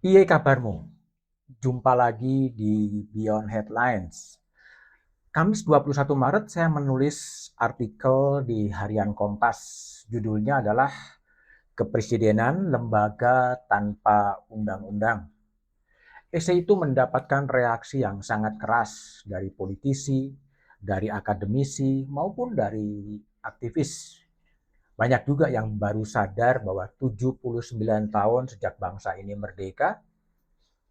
Piye kabarmu? Jumpa lagi di Beyond Headlines. Kamis 21 Maret saya menulis artikel di Harian Kompas. Judulnya adalah Kepresidenan Lembaga Tanpa Undang-Undang. Esai itu mendapatkan reaksi yang sangat keras dari politisi, dari akademisi, maupun dari aktivis. Banyak juga yang baru sadar bahwa 79 tahun sejak bangsa ini merdeka,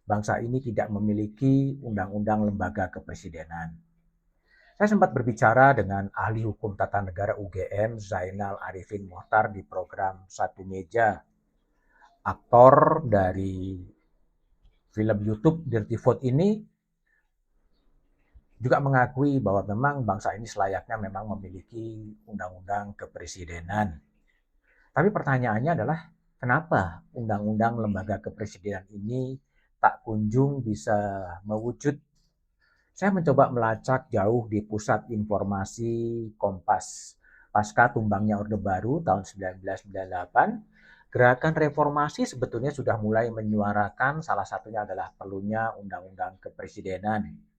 bangsa ini tidak memiliki undang-undang lembaga kepresidenan. Saya sempat berbicara dengan ahli hukum tata negara UGM, Zainal Arifin Mohtar, di program Satu Meja. Aktor dari film YouTube Dirty Vote ini juga mengakui bahwa memang bangsa ini selayaknya memang memiliki undang-undang kepresidenan. Tapi pertanyaannya adalah, kenapa undang-undang lembaga kepresidenan ini tak kunjung bisa mewujud? Saya mencoba melacak jauh di pusat informasi Kompas. Pasca tumbangnya Orde Baru tahun 1998, gerakan reformasi sebetulnya sudah mulai menyuarakan salah satunya adalah perlunya undang-undang kepresidenan.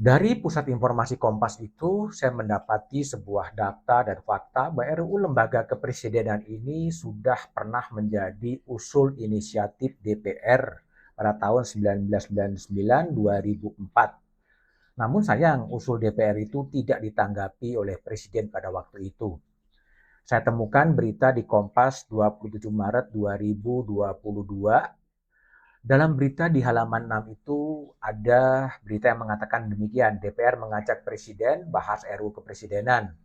Dari pusat informasi Kompas itu, saya mendapati sebuah data dan fakta bahwa RUU Lembaga Kepresidenan ini sudah pernah menjadi usul inisiatif DPR pada tahun 1999-2004. Namun sayang, usul DPR itu tidak ditanggapi oleh Presiden pada waktu itu. Saya temukan berita di Kompas 27 Maret 2022. Dalam berita di halaman 6 itu ada berita yang mengatakan demikian: DPR mengajak Presiden bahas RUU Kepresidenan.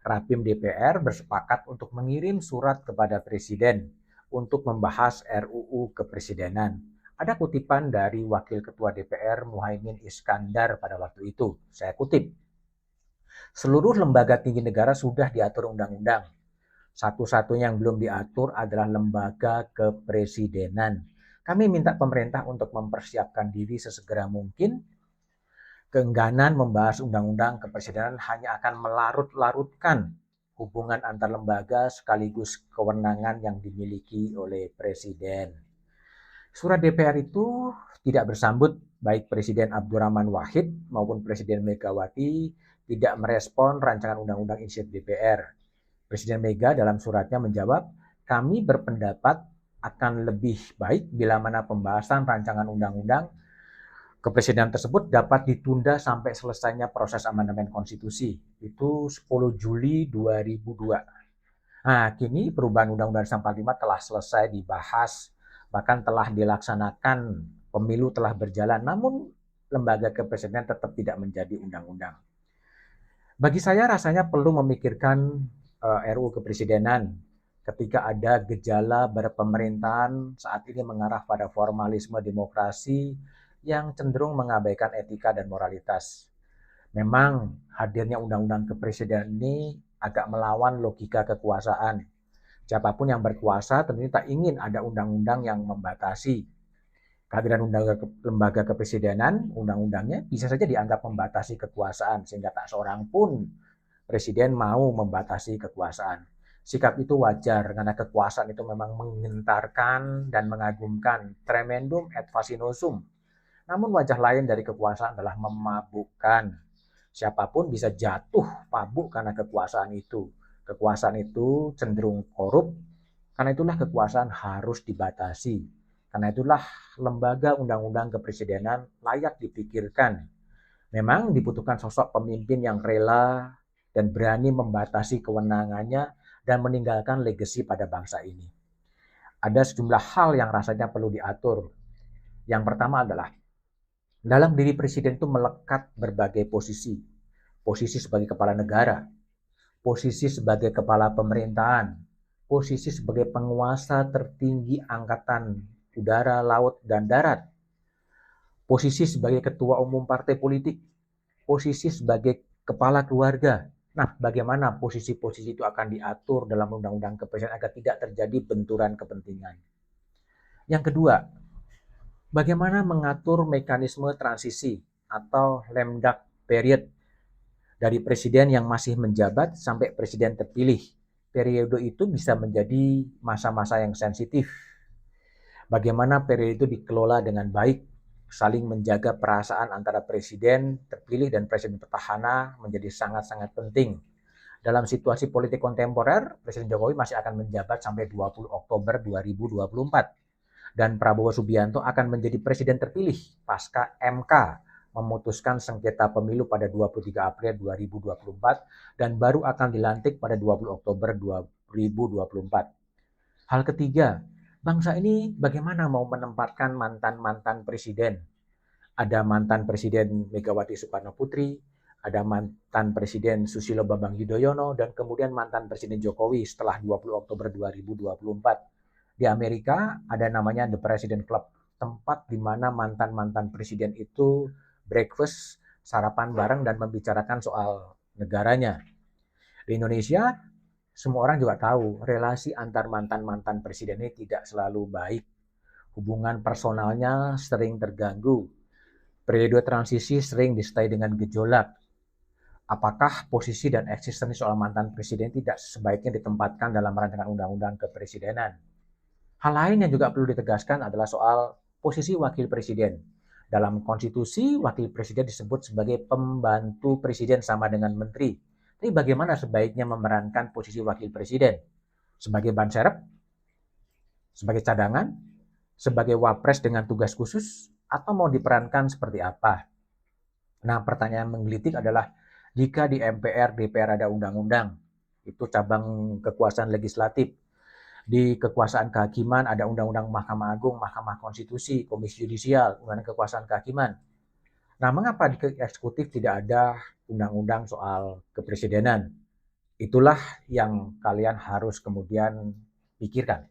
Rapim DPR bersepakat untuk mengirim surat kepada Presiden untuk membahas RUU Kepresidenan. Ada kutipan dari Wakil Ketua DPR Muhaimin Iskandar pada waktu itu. Saya kutip, seluruh lembaga tinggi negara sudah diatur undang-undang. Satu-satunya yang belum diatur adalah lembaga kepresidenan. Kami minta pemerintah untuk mempersiapkan diri sesegera mungkin. Keengganan membahas undang-undang kepresidenan hanya akan melarut-larutkan hubungan antar lembaga sekaligus kewenangan yang dimiliki oleh Presiden. Surat DPR itu tidak bersambut, baik Presiden Abdurrahman Wahid maupun Presiden Megawati tidak merespon rancangan undang-undang inisiatif DPR. Presiden Mega dalam suratnya menjawab, kami berpendapat akan lebih baik bila mana pembahasan rancangan undang-undang kepresidenan tersebut dapat ditunda sampai selesainya proses amandemen konstitusi. Itu 10 Juli 2002. Nah, kini perubahan Undang-Undang 45 telah selesai dibahas, bahkan telah dilaksanakan, pemilu telah berjalan, namun lembaga kepresidenan tetap tidak menjadi undang-undang. Bagi saya rasanya perlu memikirkan RUU Kepresidenan ketika ada gejala berpemerintahan saat ini mengarah pada formalisme demokrasi yang cenderung mengabaikan etika dan moralitas. Memang hadirnya undang-undang kepresidenan ini agak melawan logika kekuasaan. Siapapun yang berkuasa tentunya tak ingin ada undang-undang yang membatasi. Kehadiran lembaga kepresidenan, undang-undangnya bisa saja dianggap membatasi kekuasaan, sehingga tak seorang pun presiden mau membatasi kekuasaan. Sikap itu wajar karena kekuasaan itu memang mengentarkan dan mengagumkan, tremendum et fascinosum. Namun wajah lain dari kekuasaan adalah memabukkan. Siapapun bisa jatuh mabuk karena kekuasaan itu. Kekuasaan itu cenderung korup, karena itulah kekuasaan harus dibatasi. Karena itulah lembaga undang-undang kepresidenan layak dipikirkan. Memang dibutuhkan sosok pemimpin yang rela dan berani membatasi kewenangannya dan meninggalkan legasi pada bangsa ini. Ada sejumlah hal yang rasanya perlu diatur. Yang pertama adalah dalam diri presiden itu melekat berbagai posisi. Posisi sebagai kepala negara, posisi sebagai kepala pemerintahan, posisi sebagai penguasa tertinggi angkatan udara, laut, dan darat, posisi sebagai ketua umum partai politik, posisi sebagai kepala keluarga. Nah, bagaimana posisi-posisi itu akan diatur dalam undang-undang kepresidenan agar tidak terjadi benturan kepentingan. Yang kedua, bagaimana mengatur mekanisme transisi atau lemdak period dari presiden yang masih menjabat sampai presiden terpilih. Periode itu bisa menjadi masa-masa yang sensitif. Bagaimana periode itu dikelola dengan baik, saling menjaga perasaan antara presiden terpilih dan presiden petahana menjadi sangat-sangat penting. Dalam situasi politik kontemporer, Presiden Jokowi masih akan menjabat sampai 20 Oktober 2024 dan Prabowo Subianto akan menjadi presiden terpilih pasca MK memutuskan sengketa pemilu pada 23 April 2024 dan baru akan dilantik pada 20 Oktober 2024. Hal ketiga, bangsa ini bagaimana mau menempatkan mantan-mantan presiden. Ada mantan Presiden Megawati Soekarno Putri, ada mantan Presiden Susilo Bambang Yudhoyono, dan kemudian mantan Presiden Jokowi setelah 20 Oktober 2024. Di Amerika ada namanya The President Club, tempat di mana mantan-mantan presiden itu breakfast, sarapan bareng dan membicarakan soal negaranya. Di Indonesia, semua orang juga tahu relasi antar mantan-mantan presiden ini tidak selalu baik. Hubungan personalnya sering terganggu. Periode transisi sering disertai dengan gejolak. Apakah posisi dan eksistensi soal mantan presiden tidak sebaiknya ditempatkan dalam rancangan undang-undang kepresidenan? Hal lain yang juga perlu ditegaskan adalah soal posisi wakil presiden. Dalam konstitusi, wakil presiden disebut sebagai pembantu presiden sama dengan menteri. Tapi bagaimana sebaiknya memerankan posisi wakil presiden? Sebagai ban serep? Sebagai cadangan? Sebagai wapres dengan tugas khusus? Atau mau diperankan seperti apa? Nah, pertanyaan menggelitik adalah jika di MPR, DPR ada undang-undang, itu cabang kekuasaan legislatif. Di kekuasaan kehakiman ada undang-undang Mahkamah Agung, Mahkamah Konstitusi, Komisi Yudisial, undang-undang kekuasaan kehakiman. Nah, mengapa di eksekutif tidak ada undang-undang soal kepresidenan? Itulah yang kalian harus kemudian pikirkan.